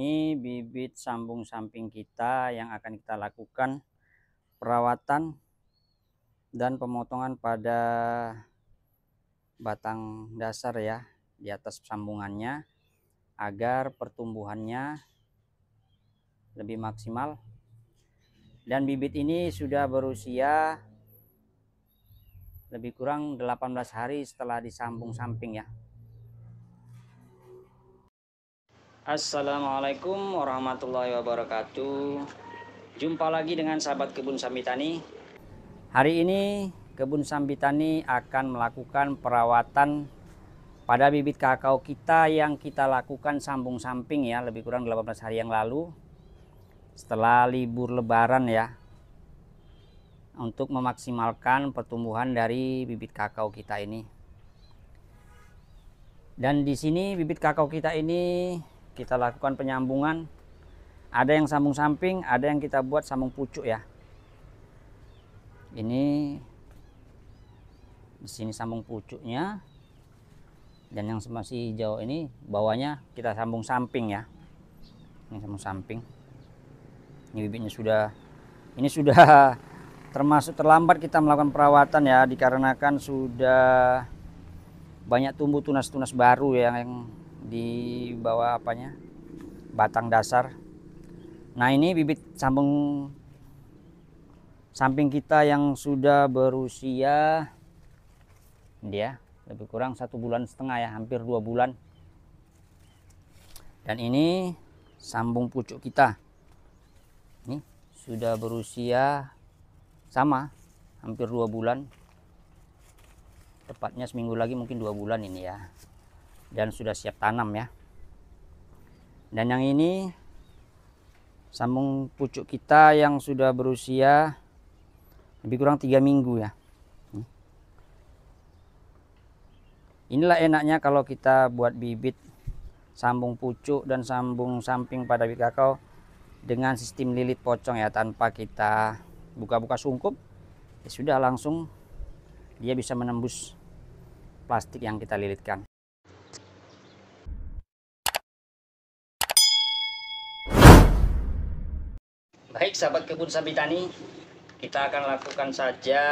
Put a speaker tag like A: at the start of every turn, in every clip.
A: ini bibit sambung samping kita yang akan kita lakukan perawatan dan pemotongan pada batang dasar ya, di atas sambungannya, agar pertumbuhannya lebih maksimal. Dan bibit ini sudah berusia lebih kurang 18 hari setelah disambung samping ya. Assalamualaikum warahmatullahi wabarakatuh. Jumpa lagi dengan sahabat kebun Sambi Tani. Hari ini kebun Sambi Tani akan melakukan perawatan pada bibit kakao kita yang kita lakukan sambung samping ya, lebih kurang 18 hari yang lalu setelah libur lebaran ya, untuk memaksimalkan pertumbuhan dari bibit kakao kita ini. Dan di sini bibit kakao kita ini kita lakukan penyambungan. Ada yang sambung samping, ada yang kita buat sambung pucuk ya. Ini di sini sambung pucuknya, dan yang masih hijau ini bawahnya kita sambung samping ya. Ini sambung samping. Ini bibitnya sudah, ini sudah termasuk terlambat kita melakukan perawatan ya, dikarenakan sudah banyak tumbuh tunas-tunas baru yang di bawah apanya, batang dasar. Nah, ini bibit sambung samping kita yang sudah berusia dia lebih kurang 1,5 bulan ya, hampir 2 bulan. Dan ini sambung pucuk kita, ini sudah berusia sama, hampir 2 bulan, tepatnya seminggu lagi mungkin 2 bulan ini ya, dan sudah siap tanam ya. Dan yang ini sambung pucuk kita yang sudah berusia lebih kurang 3 minggu ya. Inilah enaknya kalau kita buat bibit sambung pucuk dan sambung samping pada bibit kakao dengan sistem lilit pocong ya, tanpa kita buka-buka sungkup, ya sudah langsung dia bisa menembus plastik yang kita lilitkan. Baik sahabat kebun Sambi Tani, kita akan lakukan saja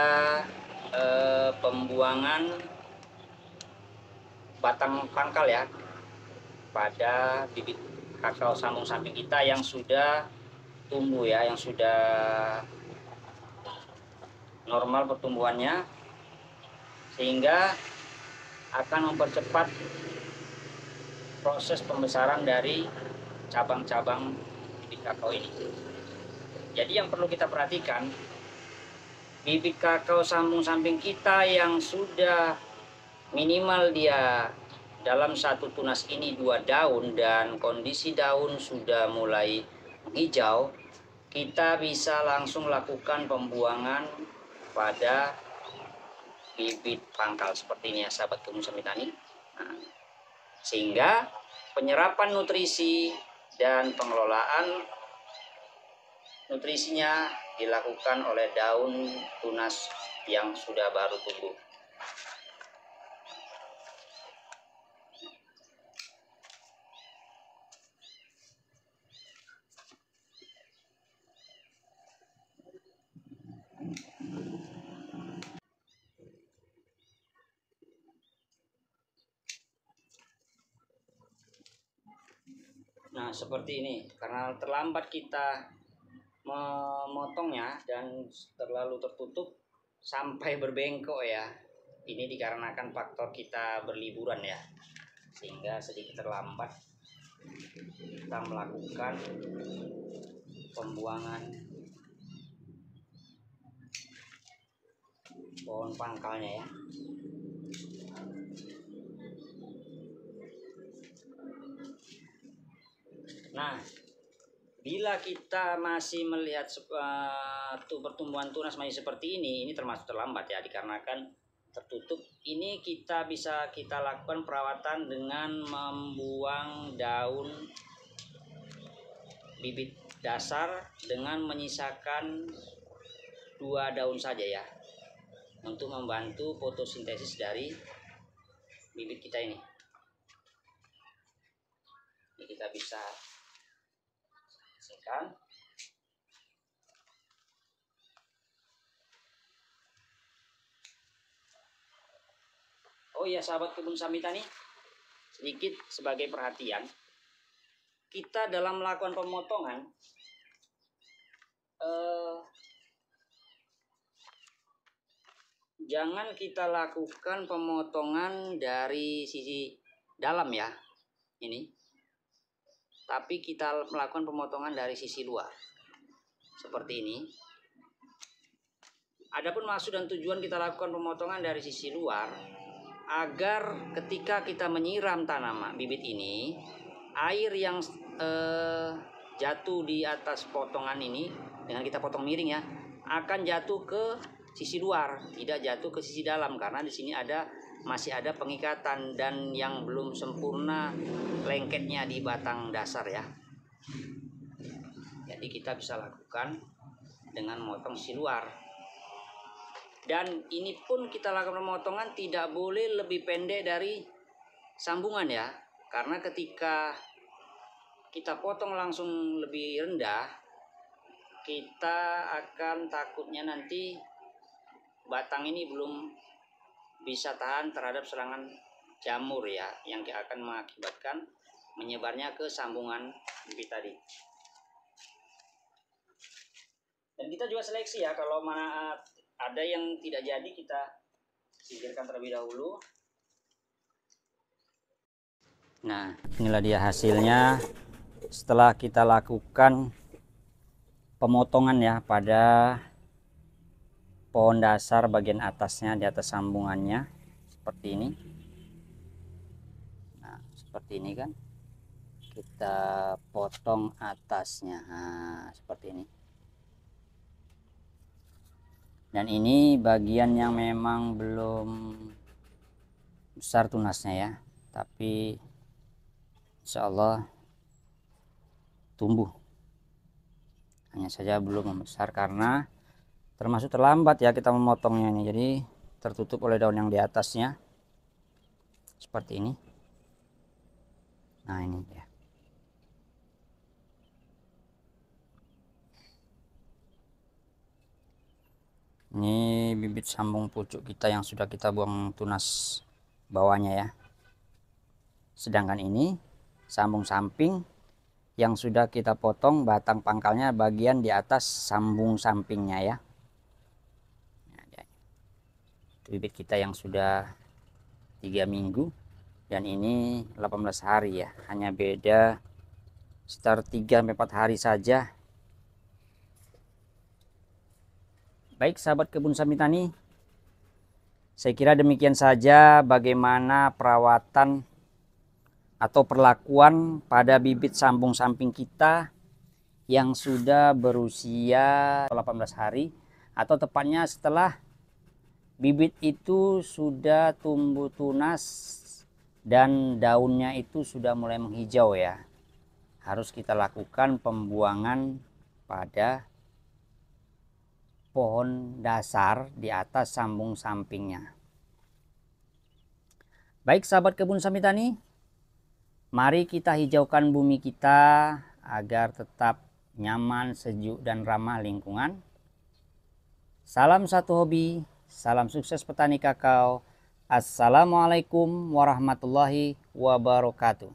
A: pembuangan batang pangkal ya pada bibit kakao sambung samping kita yang sudah tumbuh ya, yang sudah normal pertumbuhannya, sehingga akan mempercepat proses pembesaran dari cabang-cabang bibit kakao ini. Jadi yang perlu kita perhatikan, bibit kakao sambung samping kita yang sudah minimal dia dalam satu tunas ini 2 daun dan kondisi daun sudah mulai hijau, kita bisa langsung lakukan pembuangan pada bibit pangkal seperti ini ya sahabat kebun Sambi Tani. Nah, sehingga penyerapan nutrisi dan pengelolaan nutrisinya dilakukan oleh daun tunas yang sudah baru tumbuh. Nah, seperti ini, karena terlambat kita memotongnya dan terlalu tertutup sampai berbengkok ya. Ini dikarenakan faktor kita berliburan ya, sehingga sedikit terlambat kita melakukan pembuangan pohon pangkalnya ya. Nah, bila kita masih melihat pertumbuhan tunas masih seperti ini termasuk terlambat ya, dikarenakan tertutup. Ini kita bisa lakukan perawatan dengan membuang daun bibit dasar dengan menyisakan 2 daun saja ya, untuk membantu fotosintesis dari bibit kita ini. Ini kita bisa Singkan. Oh iya sahabat kebun sambitan nih, sedikit sebagai perhatian, kita dalam melakukan pemotongan jangan kita lakukan pemotongan dari sisi dalam ya ini, tapi kita melakukan pemotongan dari sisi luar seperti ini. Adapun maksud dan tujuan kita lakukan pemotongan dari sisi luar agar ketika kita menyiram tanaman bibit ini, air yang jatuh di atas potongan ini dengan kita potong miring ya, akan jatuh ke sisi luar, tidak jatuh ke sisi dalam, karena di sini masih ada pengikatan dan yang belum sempurna lengketnya di batang dasar ya. Jadi kita bisa lakukan dengan memotong sisi luar. Dan ini pun kita lakukan pemotongan tidak boleh lebih pendek dari sambungan ya. Karena ketika kita potong langsung lebih rendah, kita akan takutnya nanti batang ini belum bisa tahan terhadap serangan jamur ya, yang akan mengakibatkan menyebarnya ke sambungan bibit tadi. Dan kita juga seleksi ya, kalau mana ada yang tidak jadi kita singkirkan terlebih dahulu. Nah, inilah dia hasilnya setelah kita lakukan pemotongan ya pada pohon dasar bagian atasnya, di atas sambungannya seperti ini. Nah, seperti ini kan, kita potong atasnya, nah, seperti ini. Dan ini bagian yang memang belum besar tunasnya ya, tapi insya Allah tumbuh, hanya saja belum membesar karena termasuk terlambat ya kita memotongnya ini, jadi tertutup oleh daun yang di atasnya seperti ini. Nah ini ya. Ini bibit sambung pucuk kita yang sudah kita buang tunas bawahnya ya. Sedangkan ini sambung samping yang sudah kita potong batang pangkalnya bagian di atas sambung sampingnya ya. Bibit kita yang sudah 3 minggu dan ini 18 hari ya, hanya beda sekitar 3-4 hari saja. Baik sahabat kebun sambitan, saya kira demikian saja bagaimana perawatan atau perlakuan pada bibit sambung samping kita yang sudah berusia 18 hari, atau tepatnya setelah bibit itu sudah tumbuh tunas dan daunnya itu sudah mulai menghijau ya. Harus kita lakukan pembuangan pada pohon dasar di atas sambung sampingnya. Baik sahabat kebun sambitan, mari kita hijaukan bumi kita agar tetap nyaman, sejuk, dan ramah lingkungan. Salam satu hobi, salam sukses petani kakao. Assalamualaikum warahmatullahi wabarakatuh.